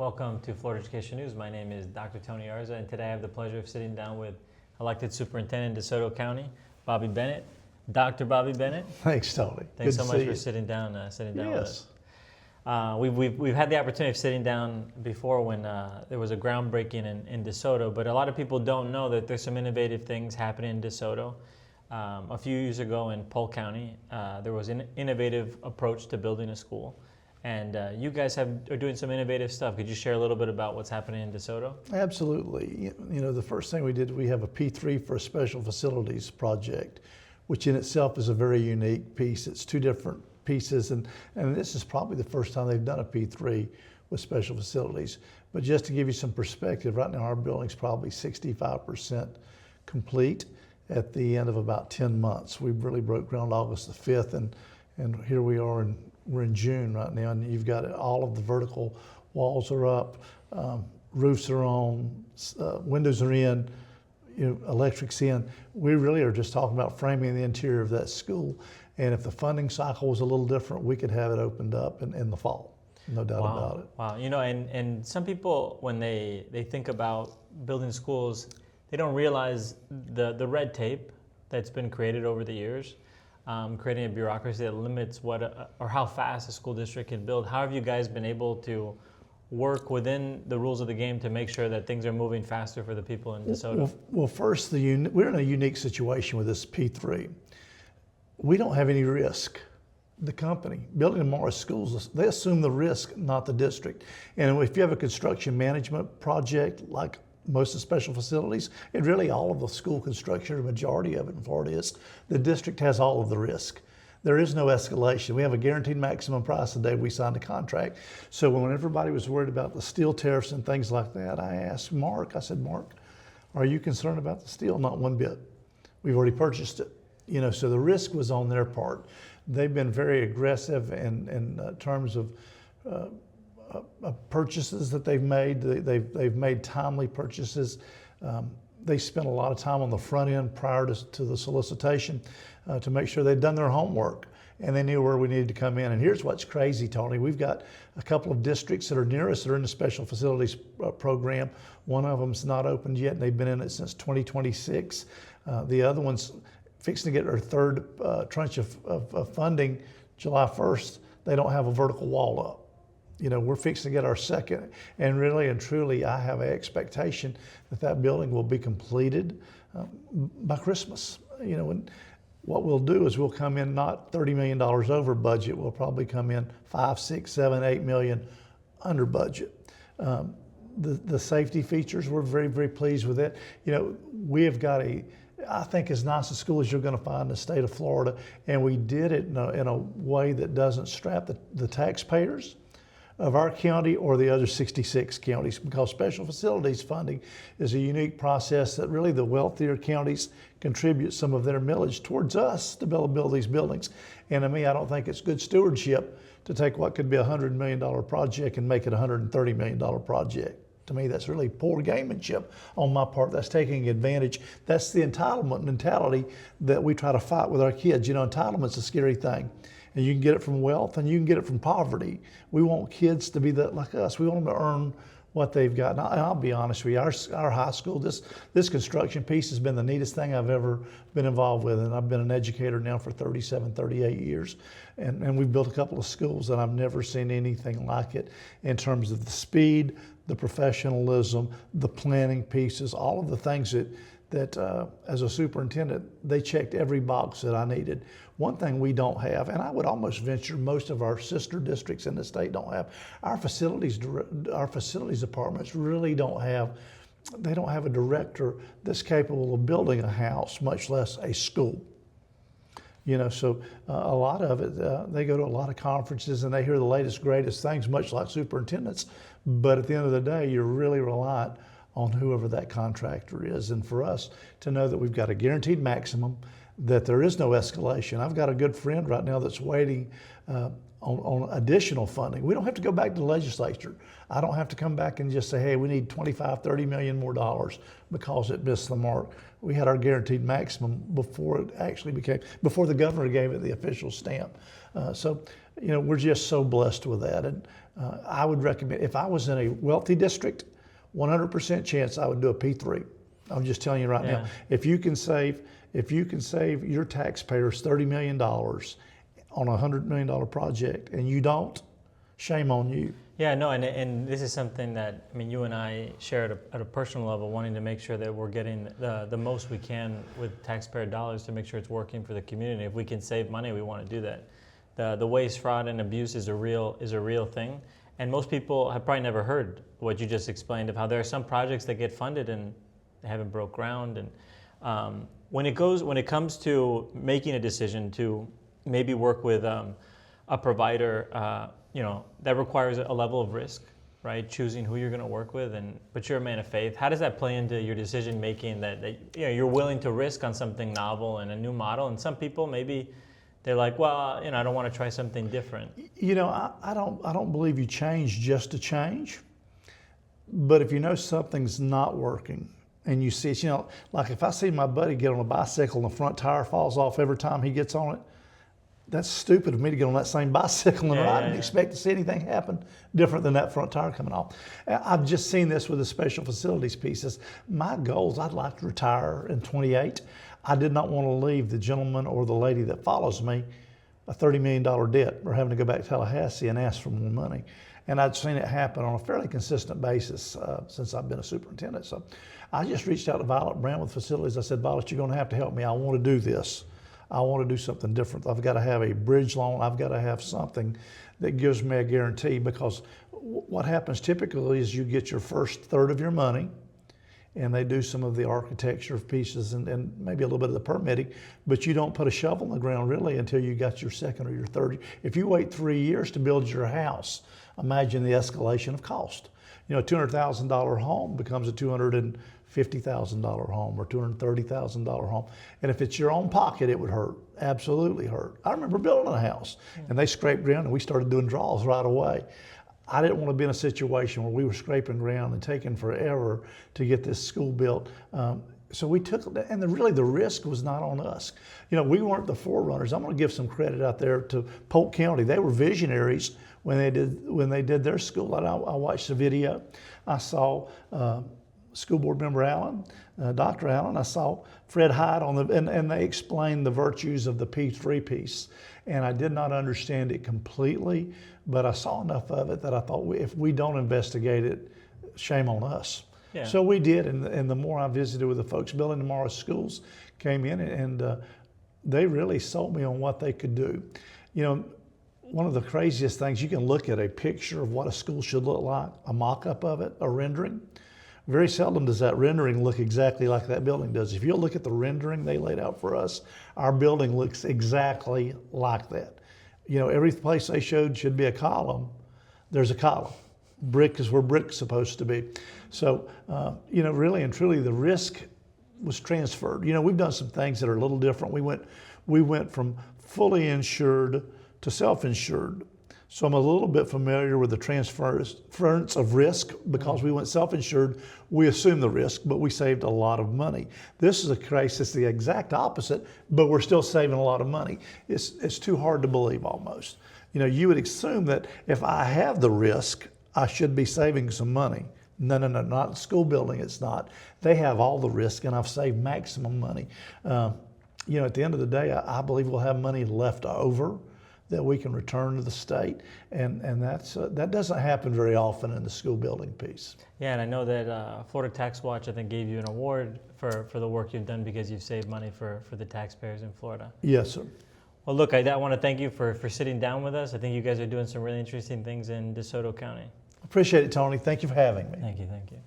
Welcome to Florida Education News. My name is Dr. Tony Arza, and today I have the pleasure of sitting down with elected Superintendent DeSoto County, Bobby Bennett. Dr. Bobby Bennett. Thanks, Tony. Thanks Good so to much see for you. sitting down with Yes. us. We've had the opportunity of sitting down before when there was a groundbreaking in DeSoto, but a lot of people don't know that there's some innovative things happening in DeSoto. A few years ago in Polk County, there was an innovative approach to building a school. And you guys are doing some innovative stuff. Could you share a little bit about what's happening in DeSoto? Absolutely. You know, the first thing we did, we have a P3 for a special facilities project, which in itself is a very unique piece. It's two different pieces, and this is probably the first time they've done a P3 with special facilities. But just to give you some perspective, right now our building's probably 65% complete at the end of about 10 months. We really broke ground August the 5th, and here we are, and we're in June right now, and you've got all of the vertical walls are up, roofs are on, windows are in, electric's in. We really are just talking about framing the interior of that school. And if the funding cycle was a little different, we could have it opened up in the fall, no doubt about it. Wow, and some people, when they think about building schools, they don't realize the red tape that's been created over the years. Creating a bureaucracy that limits what or how fast a school district can build. How have you guys been able to work within the rules of the game to make sure that things are moving faster for the people in DeSoto? Well, first, we're in a unique situation with this P3. We don't have any risk. The company, Building Tomorrow's Schools, they assume the risk, not the district. And if you have a construction management project like most of the special facilities, and really all of the school construction, the majority of it in Florida is, the district has all of the risk. There is no escalation. We have a guaranteed maximum price the day we signed a contract. So when everybody was worried about the steel tariffs and things like that, I asked Mark, I said, Mark, are you concerned about the steel? Not one bit. We've already purchased it. So the risk was on their part. They've been very aggressive in terms of purchases that they've made. They've made timely purchases. They spent a lot of time on the front end prior to the solicitation to make sure they'd done their homework and they knew where we needed to come in. And here's what's crazy, Tony. We've got a couple of districts that are near us that are in the special facilities program. One of them's not opened yet, and they've been in it since 2026. The other one's fixing to get their third tranche of funding July 1st. They don't have a vertical wall up. We're fixing to get our second, and really and truly, I have an expectation that that building will be completed by Christmas. And what we'll do is we'll come in not $30 million over budget. We'll probably come in 5, 6, 7, 8 million under budget. The safety features, we're very, very pleased with it. We have got I think as nice a school as you're going to find in the state of Florida, and we did it in a way that doesn't strap the taxpayers of our county or the other 66 counties, because special facilities funding is a unique process that really the wealthier counties contribute some of their millage towards us to build these buildings. And to me, I don't think it's good stewardship to take what could be a $100 million project and make it a $130 million project. To me, that's really poor gamemanship on my part. That's taking advantage. That's the entitlement mentality that we try to fight with our kids. Entitlement's a scary thing. And you can get it from wealth and you can get it from poverty. We want kids to be like us. We want them to earn what they've got. And I'll be honest with you, our high school, this construction piece has been the neatest thing I've ever been involved with. And I've been an educator now for 37, 38 years. And we've built a couple of schools, and I've never seen anything like it in terms of the speed, the professionalism, the planning pieces, all of the things that as a superintendent, they checked every box that I needed. One thing we don't have, and I would almost venture most of our sister districts in the state don't have, our facilities departments really don't have a director that's capable of building a house, much less a school. So a lot of it, they go to a lot of conferences and they hear the latest, greatest things, much like superintendents. But at the end of the day, you're really reliant on whoever that contractor is. And for us to know that we've got a guaranteed maximum, that there is no escalation. I've got a good friend right now that's waiting on additional funding. We don't have to go back to the legislature. I don't have to come back and just say, hey, we need 25, 30 million more dollars because it missed the mark. We had our guaranteed maximum before the governor gave it the official stamp. So we're just so blessed with that. And I would recommend, if I was in a wealthy district, 100% chance I would do a P3. I'm just telling you right now. If you can save your taxpayers $30 million on a $100 million project and you don't, shame on you. Yeah, no, and this is something that, I mean, you and I share at a personal level, wanting to make sure that we're getting the most we can with taxpayer dollars to make sure it's working for the community. If we can save money, we want to do that. The waste, fraud, and abuse is a real thing, and most people have probably never heard what you just explained of how there are some projects that get funded and they haven't broke ground. And when it comes to making a decision to maybe work with a provider, that requires a level of risk, right? Choosing who you're going to work with, but you're a man of faith. How does that play into your decision making that you're willing to risk on something novel and a new model? And some people, maybe they're like, well, I don't want to try something different. I don't believe you change just to change. But if you know something's not working and you see it, like if I see my buddy get on a bicycle and the front tire falls off every time he gets on it, that's stupid of me to get on that same bicycle and ride and expect to see anything happen different than that front tire coming off. I've just seen this with the special facilities pieces. My goals, I'd like to retire in 28. I did not want to leave the gentleman or the lady that follows me a $30 million debt or having to go back to Tallahassee and ask for more money. And I'd seen it happen on a fairly consistent basis since I've been a superintendent. So I just reached out to Violet Brown with facilities. I said, Violet, you're going to have to help me. I want to do this. I want to do something different. I've got to have a bridge loan. I've got to have something that gives me a guarantee, because what happens typically is you get your first third of your money and they do some of the architecture pieces and maybe a little bit of the permitting, but you don't put a shovel in the ground really until you got your second or your third. If you wait 3 years to build your house, imagine the escalation of cost. A $200,000 home becomes a $250,000 home or $230,000 home. And if it's your own pocket, it would hurt, absolutely hurt. I remember building a house and they scraped ground and we started doing draws right away. I didn't want to be in a situation where we were scraping ground and taking forever to get this school built. So we took, and really the risk was not on us. We weren't the forerunners. I'm going to give some credit out there to Polk County. They were visionaries when they did their school. I watched the video. I saw school board member Allen, Dr. Allen. I saw Fred Hyde and they explained the virtues of the P3 piece. And I did not understand it completely, but I saw enough of it that I thought if we don't investigate it, shame on us. Yeah. So we did, and the more I visited with the folks building tomorrow's schools came in, and they really sold me on what they could do. One of the craziest things, you can look at a picture of what a school should look like, a mock-up of it, a rendering. Very seldom does that rendering look exactly like that building does. If you look at the rendering they laid out for us, our building looks exactly like that. Every place they showed should be a column, there's a column. Brick is where brick's supposed to be. So, really and truly the risk was transferred. We've done some things that are a little different. We went from fully insured to self-insured. So I'm a little bit familiar with the transference of risk. Because we went self-insured, we assumed the risk, but we saved a lot of money. This is a case that's the exact opposite, but we're still saving a lot of money. It's too hard to believe almost. You would assume that if I have the risk, I should be saving some money. No, not school building, it's not. They have all the risk and I've saved maximum money. At the end of the day, I believe we'll have money left over that we can return to the state, and that doesn't happen very often in the school building piece. Yeah, and I know that Florida Tax Watch, I think, gave you an award for the work you've done because you've saved money for the taxpayers in Florida. Yes, sir. Well, look, I want to thank you for sitting down with us. I think you guys are doing some really interesting things in DeSoto County. Appreciate it, Tony. Thank you for having me. Thank you.